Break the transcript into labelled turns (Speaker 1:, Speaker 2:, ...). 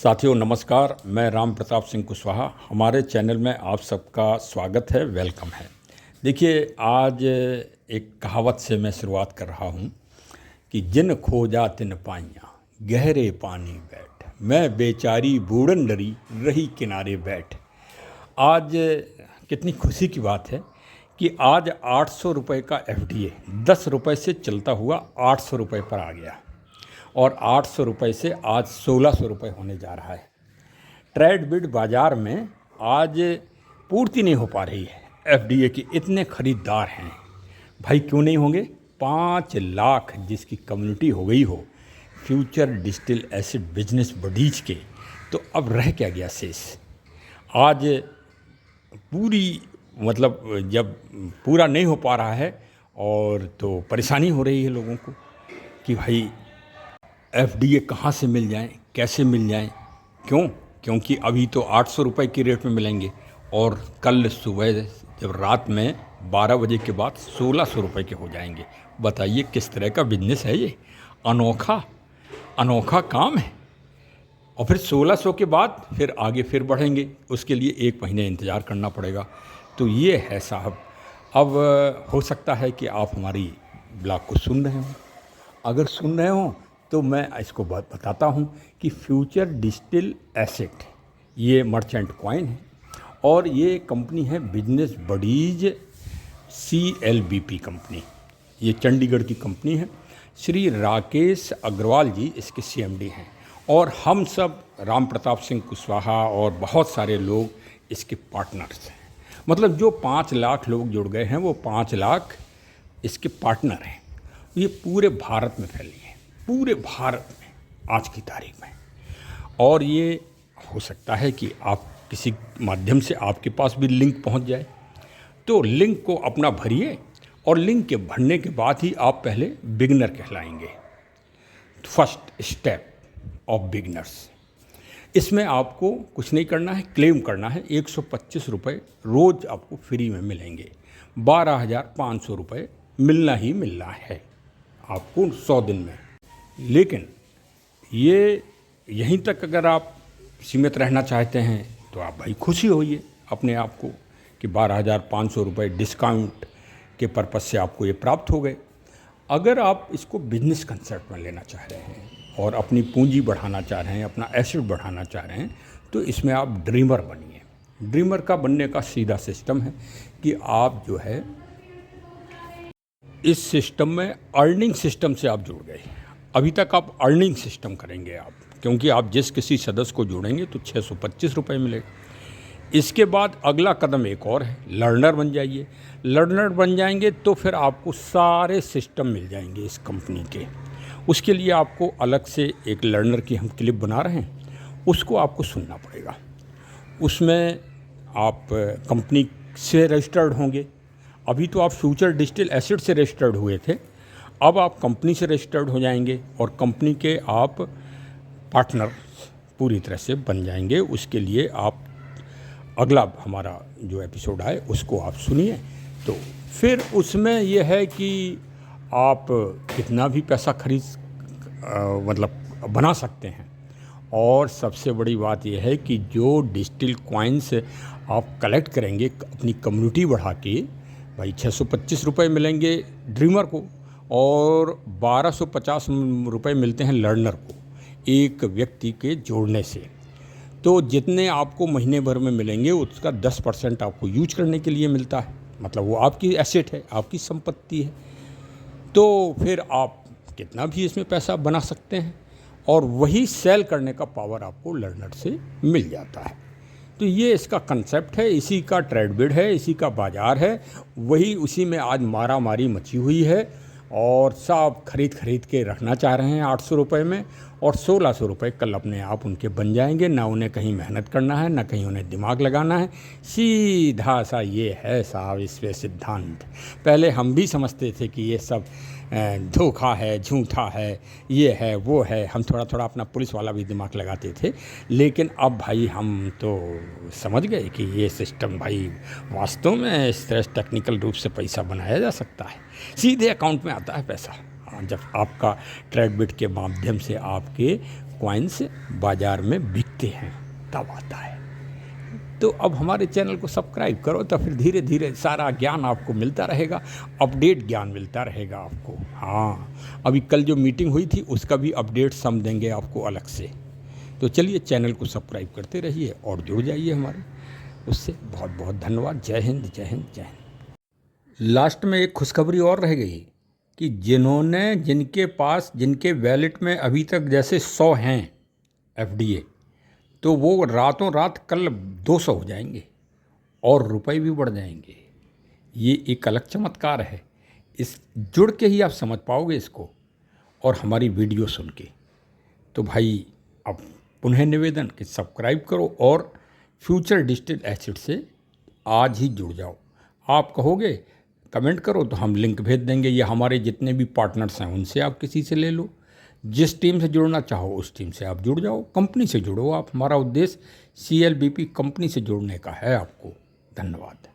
Speaker 1: साथियों नमस्कार, मैं राम प्रताप सिंह कुशवाहा। हमारे चैनल में आप सबका स्वागत है, वेलकम है। देखिए, आज एक कहावत से मैं शुरुआत कर रहा हूँ कि जिन खोजा तिन पाइयाँ गहरे पानी बैठ, मैं बेचारी बूढ़न डरी रही किनारे बैठ। आज कितनी खुशी की बात है कि आज 800 रुपये का एफडीए 10 रुपये से चलता हुआ 800 रुपये पर आ गया और 800 रुपये से आज 1600 रुपये होने जा रहा है। ट्रेडबिड बाज़ार में आज पूर्ति नहीं हो पा रही है। एफडीए के इतने खरीदार हैं, भाई क्यों नहीं होंगे। 5 लाख जिसकी कम्युनिटी हो गई हो future digital asset business buddies के, तो अब रह क्या गया शेष। आज पूरी जब पूरा नहीं हो पा रहा है और तो परेशानी हो रही है लोगों को कि भाई एफडीए कहाँ से मिल जाएं, कैसे मिल जाएं। क्योंकि अभी तो 800 रुपये की रेट में मिलेंगे और कल सुबह जब रात में 12 बजे के बाद 1600 रुपये के हो जाएंगे। बताइए किस तरह का बिजनेस है ये। अनोखा काम है। और फिर 1600 के बाद फिर आगे फिर बढ़ेंगे, उसके लिए 1 महीने इंतज़ार करना पड़ेगा। तो ये है साहब। अब हो सकता है कि आप हमारी ब्लॉग को सुन रहे हों। अगर सुन रहे हों तो मैं इसको बताता हूँ कि फ्यूचर डिजिटल एसेट ये मर्चेंट कॉइन है और ये कंपनी है बिजनेस बडीज CLBP कंपनी। ये चंडीगढ़ की कंपनी है। श्री राकेश अग्रवाल जी इसके CMD हैं और हम सब राम प्रताप सिंह कुशवाहा और बहुत सारे लोग इसके पार्टनर्स हैं। मतलब जो 5 लाख लोग जुड़ गए हैं वो 5 लाख इसके पार्टनर हैं। ये पूरे भारत में फैली है, पूरे भारत में आज की तारीख में। और ये हो सकता है कि आप किसी माध्यम से आपके पास भी लिंक पहुंच जाए, तो लिंक को अपना भरिए और लिंक के भरने के बाद ही आप पहले बिगिनर कहलाएंगे। First step of beginners. इसमें आपको कुछ नहीं करना है, क्लेम करना है। 125 रुपये रोज़ आपको फ्री में मिलेंगे। 12,500 रुपये मिलना ही मिलना है आपको 100 दिन में। लेकिन ये यहीं तक अगर आप सीमित रहना चाहते हैं तो आप भाई खुशी होइए अपने आप को कि 12,500 रुपये डिस्काउंट के पर्पज़ से आपको ये प्राप्त हो गए। अगर आप इसको बिजनेस कंसेप्ट में लेना चाह रहे हैं और अपनी पूंजी बढ़ाना चाह रहे हैं, अपना एसेट बढ़ाना चाह रहे हैं, तो इसमें आप ड्रीमर बनिए। ड्रीमर का बनने का सीधा सिस्टम है कि आप जो है इस सिस्टम में अर्निंग सिस्टम से आप जुड़ गए। अभी तक आप अर्निंग सिस्टम करेंगे आप, क्योंकि आप जिस किसी सदस्य को जोड़ेंगे तो 625 रुपये मिलेगा। इसके बाद अगला कदम एक और है, लर्नर बन जाइए। लर्नर बन जाएंगे तो फिर आपको सारे सिस्टम मिल जाएंगे इस कंपनी के। उसके लिए आपको अलग से एक लर्नर की हम क्लिप बना रहे हैं, उसको आपको सुनना पड़ेगा। उसमें आप कंपनी से रजिस्टर्ड होंगे। अभी तो आप फ्यूचर डिजिटल एसेट से रजिस्टर्ड हुए थे, अब आप कंपनी से रजिस्टर्ड हो जाएंगे और कंपनी के आप पार्टनर पूरी तरह से बन जाएंगे। उसके लिए आप अगला हमारा जो एपिसोड है उसको आप सुनिए। तो फिर उसमें यह है कि आप कितना भी पैसा बना सकते हैं। और सबसे बड़ी बात यह है कि जो डिजिटल कॉइन्स आप कलेक्ट करेंगे अपनी कम्युनिटी बढ़ा के, भाई 625 रुपये मिलेंगे ड्रीमर को और 1250 रुपये मिलते हैं लर्नर को एक व्यक्ति के जोड़ने से। तो जितने आपको महीने भर में मिलेंगे उसका 10% आपको यूज करने के लिए मिलता है। मतलब वो आपकी एसेट है, आपकी संपत्ति है। तो फिर आप कितना भी इसमें पैसा बना सकते हैं और वही सेल करने का पावर आपको लर्नर से मिल जाता है। तो ये इसका कंसेप्ट है, इसी का ट्रेडबिड है, इसी का बाज़ार है। वही उसी में आज मारा मारी मची हुई है और सब खरीद के रखना चाह रहे हैं 800 रुपये में और 1600 रुपये कल अपने आप उनके बन जाएंगे। ना उन्हें कहीं मेहनत करना है, ना कहीं उन्हें दिमाग लगाना है। सीधा सा ये है साहब इस पे सिद्धांत। पहले हम भी समझते थे कि ये सब धोखा है, झूठा है, ये है वो है। हम थोड़ा अपना पुलिस वाला भी दिमाग लगाते थे, लेकिन अब भाई हम तो समझ गए कि ये सिस्टम भाई वास्तव में इस तरह टेक्निकल रूप से पैसा बनाया जा सकता है। सीधे अकाउंट में आता है पैसा। जब आपका ट्रेडबिट के माध्यम से आपके कॉइन्स बाज़ार में बिकते हैं तब आता है। तो अब हमारे चैनल को सब्सक्राइब करो, तो फिर धीरे धीरे सारा ज्ञान आपको मिलता रहेगा, अपडेट ज्ञान मिलता रहेगा आपको। हाँ, अभी कल जो मीटिंग हुई थी उसका भी अपडेट हम देंगे आपको अलग से। तो चलिए चैनल को सब्सक्राइब करते रहिए और जुड़ जाइए हमारे उससे। बहुत बहुत धन्यवाद। जय हिंद, जय हिंद, जय हिंद। लास्ट में एक खुशखबरी और रह गई कि जिनके वैलेट में अभी तक जैसे 100 हैं एफडीए, तो वो रातों रात कल 200 हो जाएंगे और रुपए भी बढ़ जाएंगे। ये एक अलग चमत्कार है। इस जुड़ के ही आप समझ पाओगे इसको, और हमारी वीडियो सुन के। तो भाई अब पुनः निवेदन कि सब्सक्राइब करो और फ्यूचर डिजिटल एसेट से आज ही जुड़ जाओ। आप कहोगे कमेंट करो तो हम लिंक भेज देंगे, या हमारे जितने भी पार्टनर्स हैं उनसे आप किसी से ले लो। जिस टीम से जुड़ना चाहो उस टीम से आप जुड़ जाओ, कंपनी से जुड़ो आप। हमारा उद्देश्य CLBP कंपनी से जुड़ने का है आपको। धन्यवाद।